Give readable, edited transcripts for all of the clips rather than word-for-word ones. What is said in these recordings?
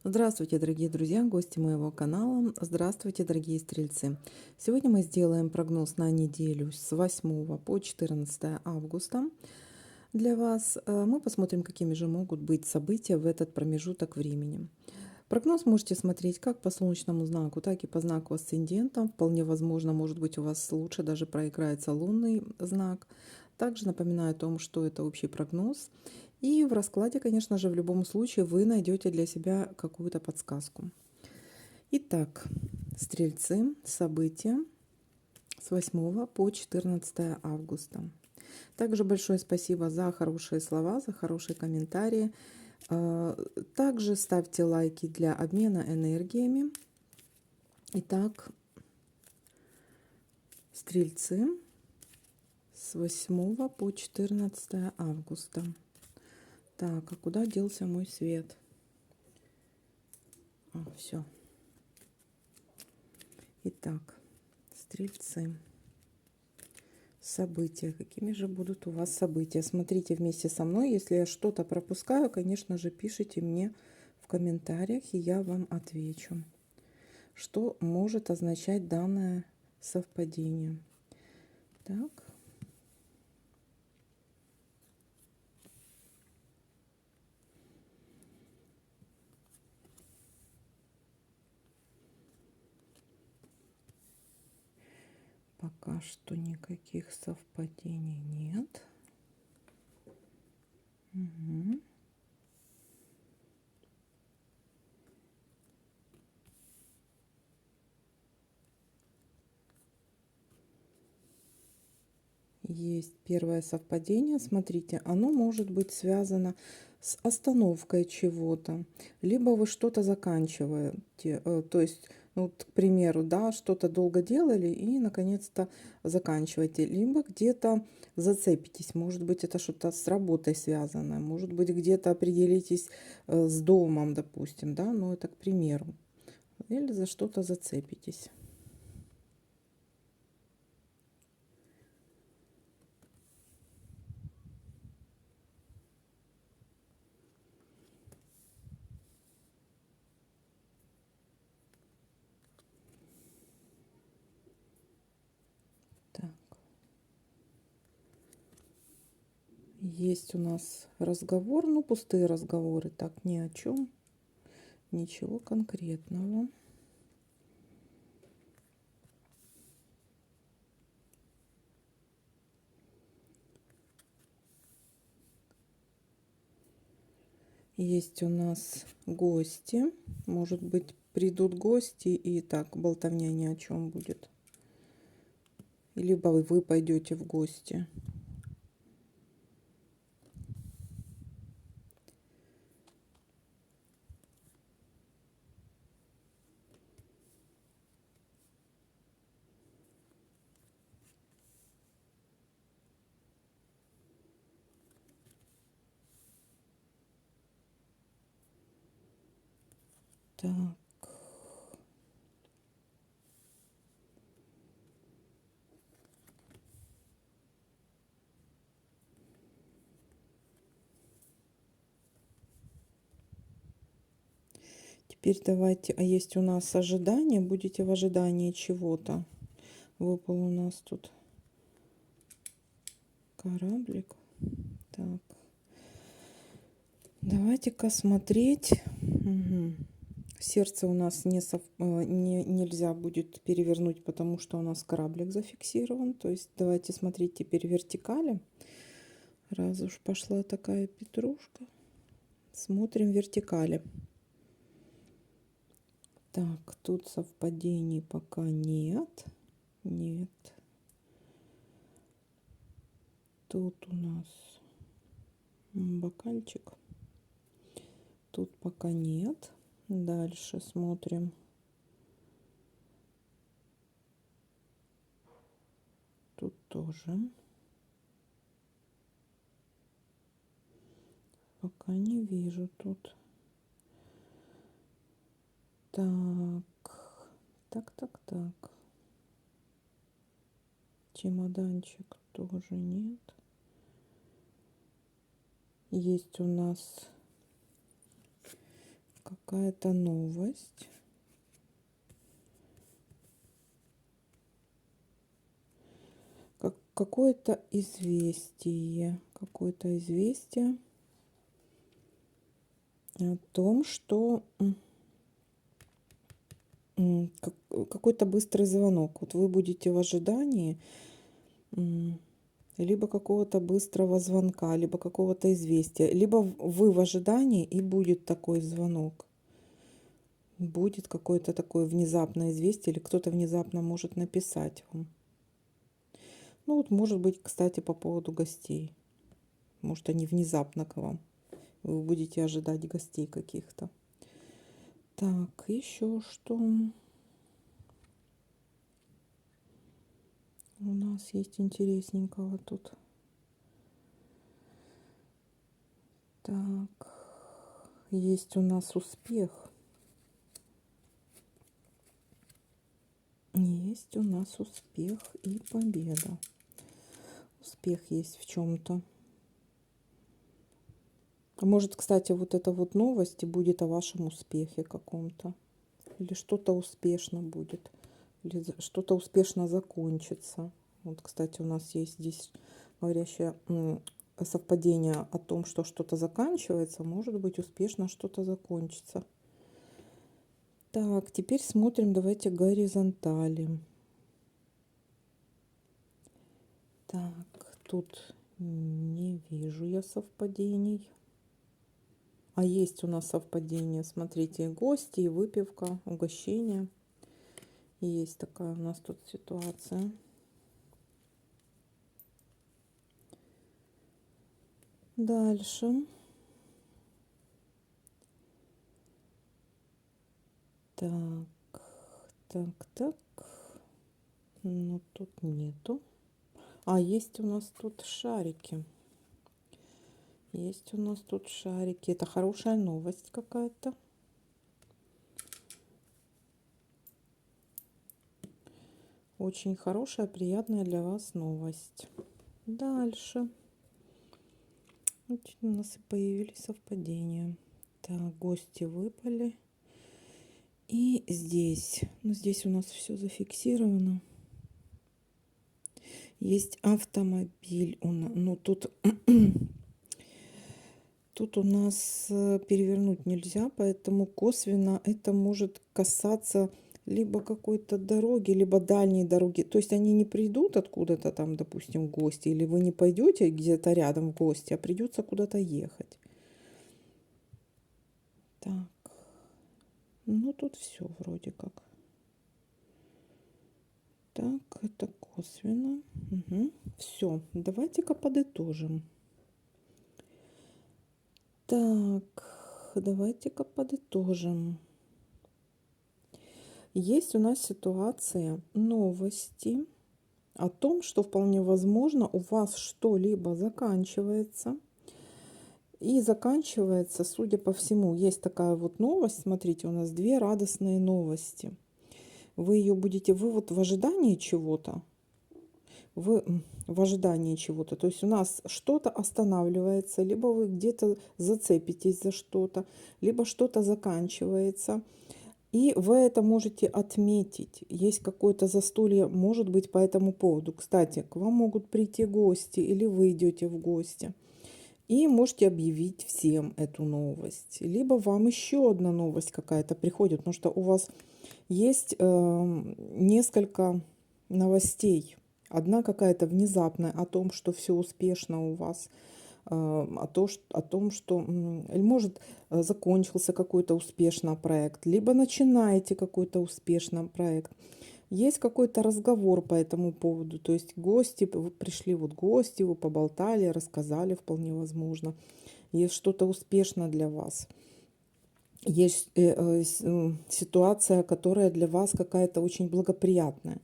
Здравствуйте, дорогие друзья, гости моего канала. Здравствуйте, дорогие стрельцы. Сегодня мы сделаем прогноз на неделю с 8 по 14 августа. Для вас мы посмотрим, какими же могут быть события в этот промежуток времени. Прогноз можете смотреть как по солнечному знаку, так и по знаку асцендента. Вполне возможно, может быть, у вас лучше даже проиграется лунный знак. Также напоминаю о том, что это общий прогноз. И в раскладе, конечно же, в любом случае вы найдете для себя какую-то подсказку. Итак, стрельцы, события с 8 по 14 августа. Также большое спасибо за хорошие слова, за хорошие комментарии. Также ставьте лайки для обмена энергиями. Итак, стрельцы с 8 по 14 августа. Так, а куда делся мой свет? Все. Итак, стрельцы. События. Какими же будут у вас события? Смотрите вместе со мной. Если я что-то пропускаю, конечно же, пишите мне в комментариях, и я вам отвечу. Что может означать данное совпадение? Так. Пока что никаких совпадений нет. Угу. Есть первое совпадение. Смотрите, оно может быть связано с остановкой чего-то, либо вы что-то заканчиваете. То есть, ну, вот, к примеру, да, что-то долго делали и наконец-то заканчиваете, либо где-то зацепитесь. Может быть, это что-то с работой связано, может быть, где-то определитесь с домом, допустим, да, ну, это к примеру. Или за что-то зацепитесь. Так. Есть у нас разговор, ну пустые разговоры, так ни о чем, ничего конкретного. Есть у нас гости, может быть, придут гости и так болтовня ни о чем будет. Либо вы пойдете в гости. Так. Теперь давайте, а есть у нас ожидание, будете в ожидании чего-то. Выпал у нас тут кораблик. Так. Давайте-ка смотреть. Угу. Сердце у нас нельзя будет перевернуть, потому что у нас кораблик зафиксирован. То есть давайте смотреть теперь вертикали. Раз уж пошла такая петрушка. Смотрим вертикали. Так, тут совпадений пока нет. Нет. Тут у нас бокальчик. Тут пока нет. Дальше смотрим. Тут тоже. Пока не вижу тут. Так. Чемоданчик тоже нет. Есть у нас какая-то новость. Какое-то известие. Какое-то известие о том, что какой-то быстрый звонок. Вот вы будете в ожидании либо какого-то быстрого звонка, либо какого-то известия, либо вы в ожидании и будет такой звонок. Будет какое-то такое внезапное известие, или кто-то внезапно может написать вам. Ну вот, может быть, кстати, по поводу гостей. Может, они внезапно к вам. Вы будете ожидать гостей каких-то. Так, еще что у нас есть интересненького тут. Так, есть у нас успех. Есть у нас успех и победа. Успех есть в чем-то. Может, кстати, вот эта вот новость будет о вашем успехе каком-то. Или что-то успешно будет. Или что-то успешно закончится. Вот, кстати, у нас есть здесь говорящее совпадение о том, что что-то заканчивается. Может быть, успешно что-то закончится. Так, теперь смотрим, давайте горизонтали. Так, тут не вижу я совпадений. А есть у нас совпадение. Смотрите, гости, выпивка, угощение. Есть такая у нас тут ситуация. Дальше. Так. Ну, тут нету. А, есть у нас тут шарики. Есть у нас тут шарики. Это хорошая новость какая-то. Очень хорошая, приятная для вас новость. Дальше. Вот у нас и появились совпадения. Так, гости выпали. И здесь. Ну, здесь у нас все зафиксировано. Есть автомобиль. Ну, тут у нас перевернуть нельзя, поэтому косвенно это может касаться либо какой-то дороги, либо дальней дороги. То есть они не придут откуда-то там, допустим, в гости, или вы не пойдете где-то рядом в гости, а придется куда-то ехать. Так, ну тут все вроде как. Так, это косвенно. Угу. Все, давайте-ка подытожим. Так, давайте-ка подытожим. Есть у нас ситуация новости о том, что вполне возможно у вас что-либо заканчивается. И заканчивается, судя по всему, есть такая вот новость. Смотрите, у нас две радостные новости. Вы вот в ожидании чего-то. Вы в ожидании чего-то. То есть у нас что-то останавливается, либо вы где-то зацепитесь за что-то, либо что-то заканчивается. И вы это можете отметить. Есть какое-то застолье, может быть, по этому поводу. Кстати, к вам могут прийти гости, или вы идете в гости. И можете объявить всем эту новость. Либо вам еще одна новость какая-то приходит, потому что у вас есть несколько новостей. Одна какая-то внезапная о том, что все успешно у вас, о том, что, может, закончился какой-то успешный проект, либо начинаете какой-то успешный проект. Есть какой-то разговор по этому поводу, то есть гости, вы пришли вот гости, вы поболтали, рассказали, вполне возможно. Есть что-то успешное для вас. Есть ситуация, которая для вас какая-то очень благоприятная.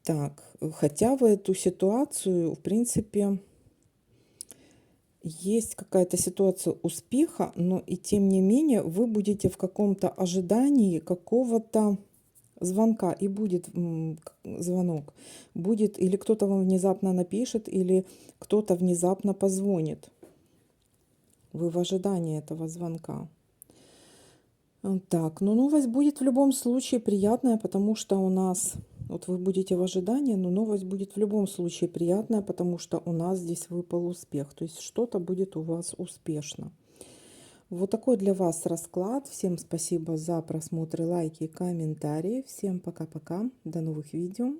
Так, хотя в эту ситуацию, в принципе, есть какая-то ситуация успеха, но и тем не менее вы будете в каком-то ожидании какого-то звонка, и будет звонок. Будет или кто-то вам внезапно напишет, или кто-то внезапно позвонит. Вы в ожидании этого звонка. Так, ну новость будет в любом случае приятная, потому что у нас, вот вы будете в ожидании, но новость будет в любом случае приятная, потому что у нас здесь выпал успех. То есть что-то будет у вас успешно. Вот такой для вас расклад. Всем спасибо за просмотры, лайки, комментарии. Всем пока-пока. До новых видео.